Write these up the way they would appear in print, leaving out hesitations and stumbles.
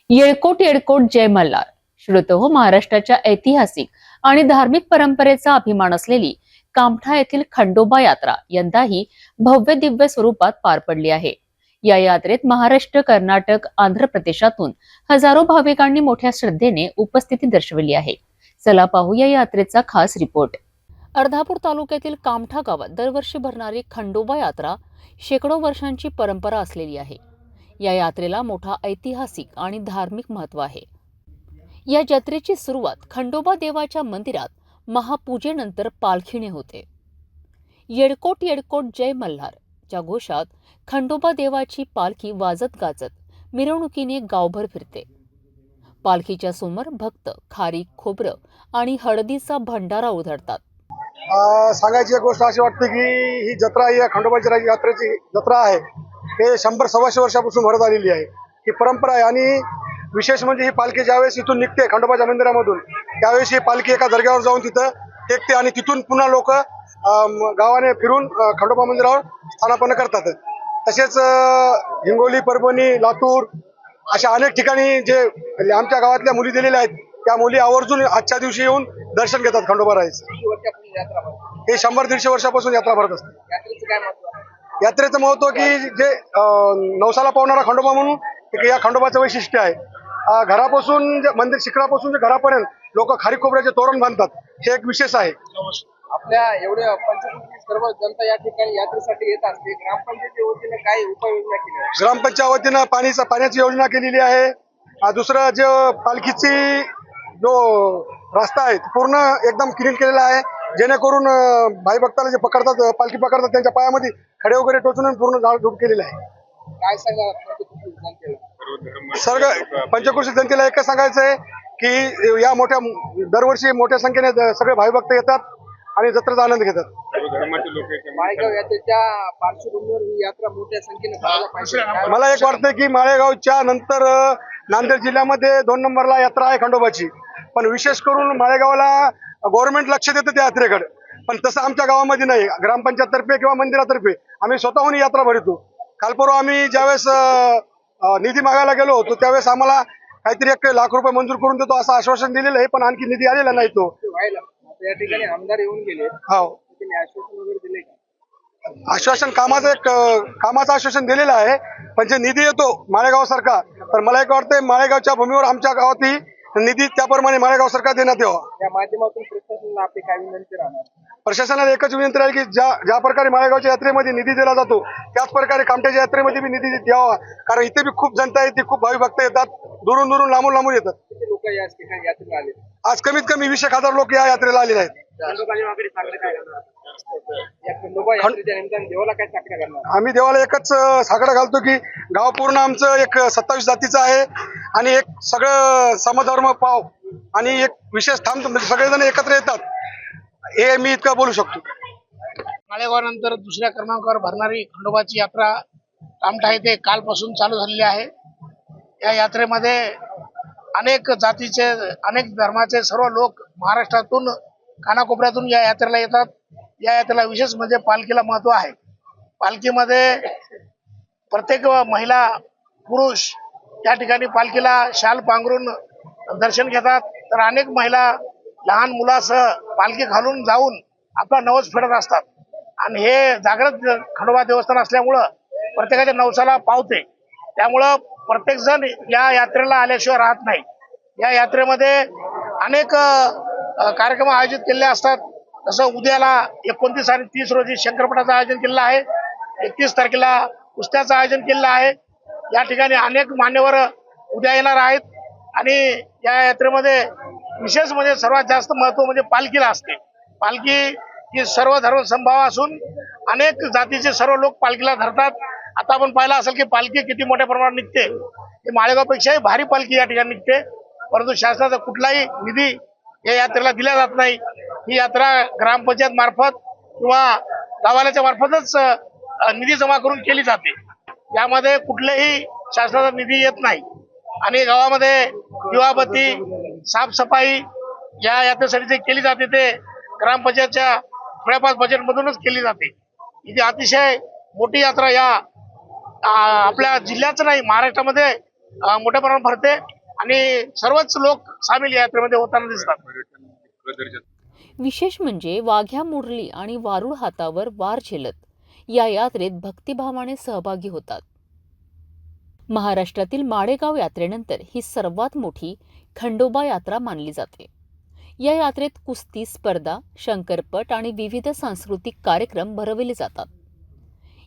येळकोट येळकोट जय मल्हार. श्रोतो, महाराष्ट्राच्या ऐतिहासिक आणि धार्मिक परंपरेचा अभिमान असलेली कामठा येथील खंडोबा यात्रा यंदाही भव्य दिव्य स्वरूपात पार पडली आहे. या यात्रेत महाराष्ट्र, कर्नाटक, आंध्र प्रदेशातून हजारो भाविकांनी मोठ्या श्रद्धेने उपस्थिती दर्शवली आहे. चला पाहू या यात्रेचा खास रिपोर्ट. अर्धापूर तालुक्यातील कामठा गावात दरवर्षी भरणारी खंडोबा यात्रा शेकडो वर्षांची परंपरा असलेली आहे. या यात्रेला मोठा ऐतिहासिक आणि धार्मिक महत्त्व आहे. या जत्रेची सुरुवात खंडोबा देवाच्या मंदिरात महापूजेनंतर पालखीने होते. येळकोट येळकोट जय मल्हार च्या घोषात खंडोबा देवाची पालखी वाजत गाजत मिरवणुकीने गावभर फिरते. पालखीच्या समोर भक्त खारीक, खोबरं आणि हळदीचा भंडारा उधळतात. सांगायची एक गोष्ट अशी वाटते की ही जत्रा या खंडोबाची यात्रेची जत्रा आहे हे 100-125 वर्षापासून भरत आलेली आहे. ही परंपरा आहे आणि विशेष म्हणजे ही पालखी ज्यावेळेस इथून निघते खंडोबाच्या मंदिरामधून त्यावेळेस ही पालखी एका दर्ग्यावर जाऊन तिथं टेकते आणि तिथून पुन्हा लोक गावाने फिरून खंडोबा मंदिरावर स्थानापन्न करतात. तसेच हिंगोली, परभणी, लातूर अशा अनेक ठिकाणी जे आमच्या गावातल्या मुली दिलेल्या आहेत त्या मुली आवर्जून आजच्या दिवशी येऊन दर्शन घेतात खंडोबारायाचं. हे 100-150 वर्षापासून यात्रा भरत असते. यात्रेचं महत्व की जे नवसाला पावणारा खंडोबा म्हणून या खंडोबाचं वैशिष्ट्य आहे. घरापासून मंदिर शिखरापासून जे घरापर्यंत लोक खारी खोबऱ्याचे तोरण बांधतात हे एक विशेष आहे. आपल्या एवढ्या पंचकृषी सर्व जनता या ठिकाणी यात्रेसाठी येत असते. ग्रामपंचायतीच्या वतीने काय उपाययोजना केली आहे? ग्रामपंचायत वतीनं पाण्याची योजना केलेली आहे. दुसरं जे पालखीची जो रस्ता आहे पूर्ण एकदम क्लीन केलेला आहे जेणेकरून भाई भक्ताला जे पकडतात पालखी पकडतात त्यांच्या पायामध्ये खडे वगैरे टोचून पूर्ण झाडझूड केलेलं आहे. काय सांगा सर्व पंचकृषी जनतेला एकच सांगायचं आहे की या दरवर्षी मोठ्या संख्येने सगळे भाई भक्त येतात आणि जत्रेचा आनंद घेतात. माळेगाव यात्रेच्या पार्श्वभूमीवर ही यात्रा मोठ्या संख्येने भरायला पाहिजे. मला एक वाटतं की माळेगावच्या नंतर नांदेड जिल्ह्यामध्ये 2 नंबरला यात्रा आहे खंडोबाची. पण विशेष करून माळेगावला गव्हर्नमेंट लक्ष देतं त्या यात्रेकडे, पण तसं आमच्या गावामध्ये नाही. ग्रामपंचायत तर्फे किंवा मंदिरातर्फे आम्ही स्वतःहून यात्रा भरतो. कालपर्वा आम्ही ज्यावेळेस निधी मागायला गेलो होतो त्यावेळेस आम्हाला काहीतरी 1 लाख रुपये मंजूर करून देतो असं आश्वासन दिलेलं आहे, पण आणखी निधी आलेला नाही. तो या ठिकाणी आमदार येऊन गेले, हो आश्वासन वगैरे दिले का? आश्वासन कामाचं आश्वासन दिलेलं आहे, पण जे निधी येतो माळेगाव सारखा, तर मला एक वाटतंय माळेगावच्या भूमीवर आमच्या गावातही निधी त्याप्रमाणे माळेगाव सरकार देण्यात यावा. या माध्यमातून प्रशासनाला आपली काय विनंती राहणार? प्रशासनाला एकच विनंती राहील की ज्या प्रकारे माळेगावच्या यात्रेमध्ये निधी दिला जातो त्याच प्रकारे कामठ्याच्या यात्रेमध्ये बी निधी द्यावा. कारण इथे बी खूप जनता येते, खूप भावी भक्त येतात, दुरून लांबून येतात. किती लोक या ठिकाणी यात्रेला आले? आज कमीत कमी 20,000 लोक या यात्रेला आलेले आहेत. देवाला काय साकडा करणार? आम्ही देवाला एकच साकडा घालतो की गाव पूर्ण आमचं एक 27 जातीचं आहे आणि एक सगळं समधर्म पाव आणि एक विशेष म्हणजे सगळेजण एकत्र येतात, हे मी इतकं बोलू शकतो. माळेगाव नंतर दुसऱ्या क्रमांकावर भरणारी खंडोबाची यात्रा कामठा येथे कालपासून चालू झालेली आहे. या यात्रेमध्ये अनेक जातीचे, अनेक धर्माचे सर्व लोक महाराष्ट्रातून कानाकोपऱ्यातून या यात्रेला येतात. या यात्रेला विशेष म्हणजे पालखीला महत्व आहे. पालखीमध्ये प्रत्येक महिला, पुरुष या ठिकाणी पालखीला शाल पांघरून दर्शन घेतात, तर अनेक महिला लहान मुलासह पालखी घालून जाऊन आपला नवस फेडत असतात. आणि हे जागृत खंडोबा देवस्थान असल्यामुळं प्रत्येकाच्या नवसाला पावते. त्यामुळं प्रत्येक जण या यात्रेला आल्याशिवाय राहत नाही. या यात्रेमध्ये अनेक कार्यक्रम आयोजित केलेले असतात. जसं उद्याला 29 आणि 30 रोजी शंकरपटाचं आयोजन केलेलं आहे. 31 तारखेला कुस्त्याचं आयोजन केलेलं आहे. या ठिकाणी अनेक मान्यवर उद्या येणार आहेत. आणि या यात्रेमध्ये विशेष म्हणजे सर्वात जास्त महत्व म्हणजे पालखीला असते. पालखी ही सर्व धर्म समभाव असून अनेक जातीचे सर्व लोक पालखीला धरतात. आता आपण पाहिलं असेल की पालखी किती मोठ्या प्रमाणात निघते. ही माळेगावपेक्षाही भारी पालखी या ठिकाणी निघते, परंतु शासनाचा कुठलाही निधी या यात्रेला दिला जात नाही. ही यात्रा ग्रामपंचायत मार्फत किंवा गावाल्याच्या मार्फतच निधी जमा करून केली जाते. यामध्ये कुठलेही शासनाचा निधी येत नाही. आणि गावामध्ये दिवाबत्ती, साफसफाई या यात्रेसाठी जे केली जाते ते ग्रामपंचायतच्या थोड्याफार बजेटमधूनच केली जाते. इथे अतिशय मोठी यात्रा या आपल्या जिल्ह्याचं नाही महाराष्ट्रामध्ये मोठ्या प्रमाणात भरते आणि सर्वच लोक सामील या यात्रेमध्ये होताना दिसतात. विशेष म्हणजे वाघ्या मुरली आणि वारुळ हातावर वार झेलत या यात्रेत भक्तिभावाने सहभागी होतात. महाराष्ट्रातील माळेगाव यात्रेनंतर ही सर्वात मोठी खंडोबा यात्रा मानली जाते. या यात्रेत कुस्ती स्पर्धा, शंकरपट आणि विविध सांस्कृतिक कार्यक्रम भरवले जातात.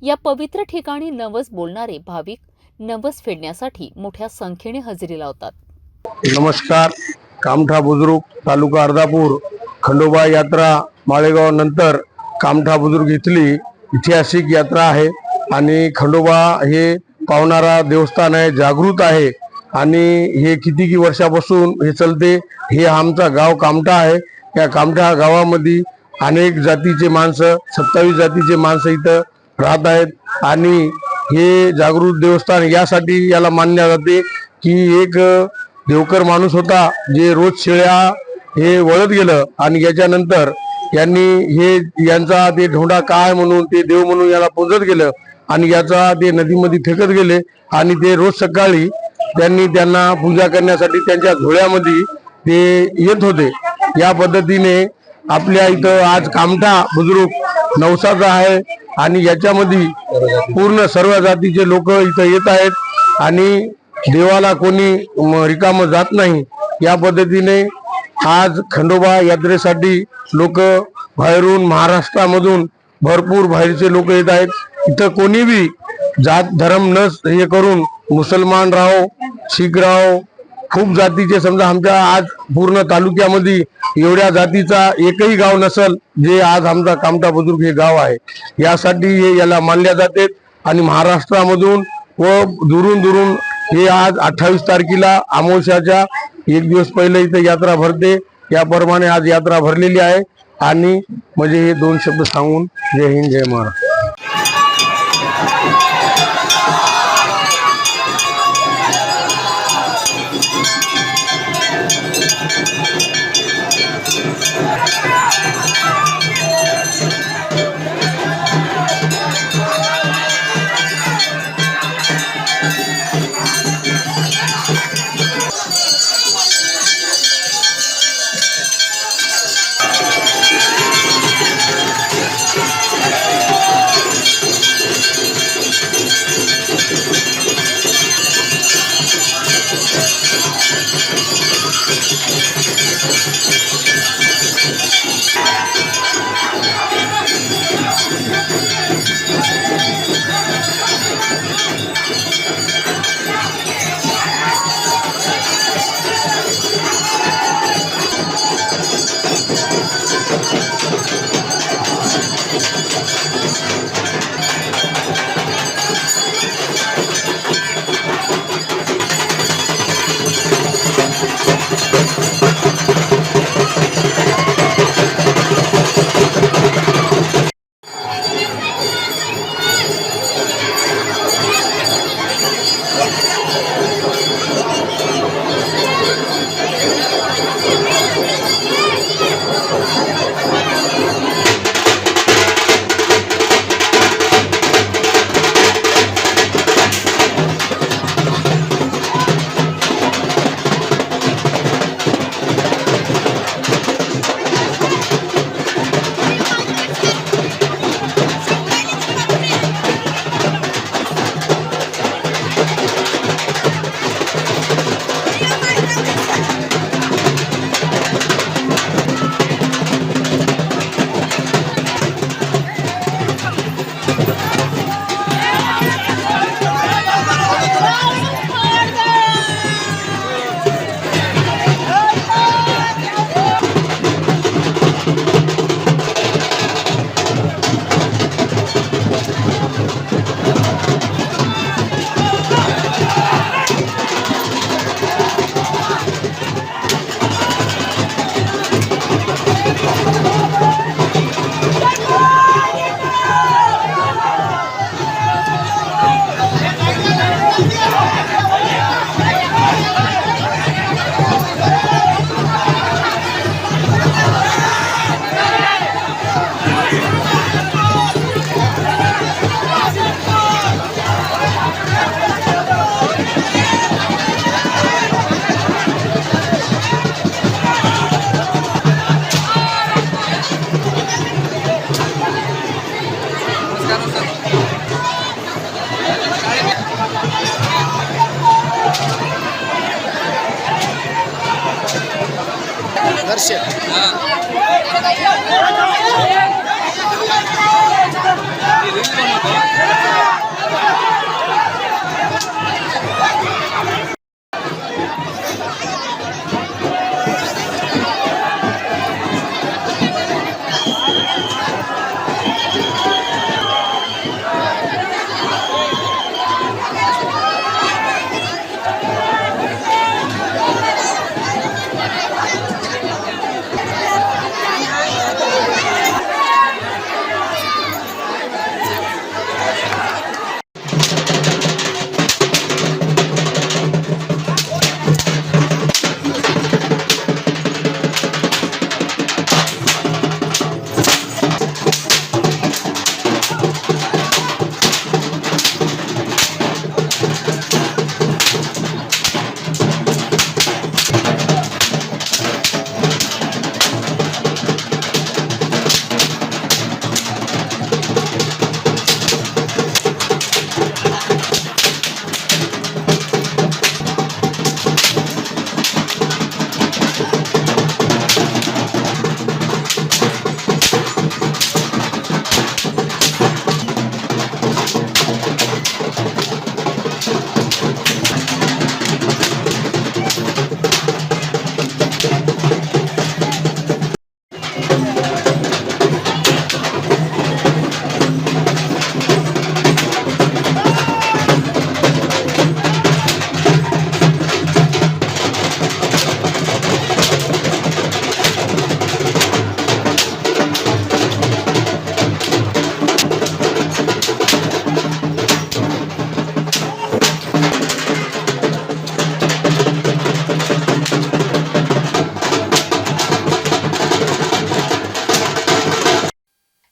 या पवित्र ठिकाणी नवस बोलणारे भाविक नवस फेडण्यासाठी मोठ्या संख्येने हजेरी लावतात. नमस्कार. कामठा बुजुर्ग तालुका अर्धापूर खंडोबा यात्रा माळेगाव नंतर कामठा बुजुर्ग इथली ऐतिहासिक यात्रा आहे आणि खंडोबा हे पावणारा देवस्थान आहे, जागृत आहे आणि हे किती वर्षापासून हे चलते. हे आमचा गाव कामठा आहे. या कामठा गावामध्ये अनेक जातीचे माणसं, 27 जातीचे माणसं इथं राहत आहेत आणि हे जागृत देवस्थान यासाठी याला मानले जाते की एक देवकर माणूस होता जे रोज शेळ्या हे वळत गेलं आणि याच्यानंतर यांनी यांचा ते ढोंडा काय म्हणून ते देव म्हणून याला पूजत गेलं आणि याचा ते नदीमध्ये फेकत गेले आणि ते रोज सकाळी त्यांना पूजा करण्यासाठी त्यांच्या झोळ्यामध्ये ते येत होते. या पद्धतीने आपल्या इथं आज कामठा बुजुर्ग नवसाचा आहे आणि याच्यामध्ये पूर्ण सर्व जातीचे लोक इथं येत आहेत आणि देवाला कोणी रिकामं जात नाही. या पद्धतीने आज खंडोबा यात्रेसाठी लोक बाहेरून महाराष्ट्रामधून भरपूर बाहेरचे लोक येत आहेत. इथं कोणी बी जात धर्म न हे करून मुसलमान राहो, शीख राहो, खूप जातीचे समजा आमच्या आज पूर्ण तालुक्यामध्ये एवढ्या जातीचा एकही गाव नसल जे आज आमचा कामठा बुजुर्ग हे गाव आहे. यासाठी हे याला मानल्या जाते आणि महाराष्ट्रामधून व दुरून दुरून हे आज 28 तारखेला अमावस्याच्या एक दिवस पहिले इथं यात्रा भरते. याप्रमाणे आज यात्रा भरलेली आहे आणि म्हणजे हे 2 शब्द सांगून जय हिंद जय महाराष्ट्र.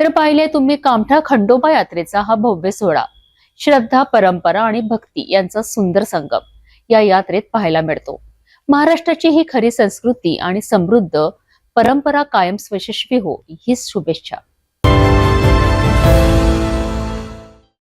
तर पाहिले तुम्ही कामठा खंडोबा यात्रेचा हा भव्य सोहळा. श्रद्धा, परंपरा आणि भक्ती यांचा सुंदर संगम या यात्रेत पाहायला मिळतो. महाराष्ट्राची ही खरी संस्कृती आणि समृद्ध परंपरा कायम यशस्वी हो हीच शुभेच्छा.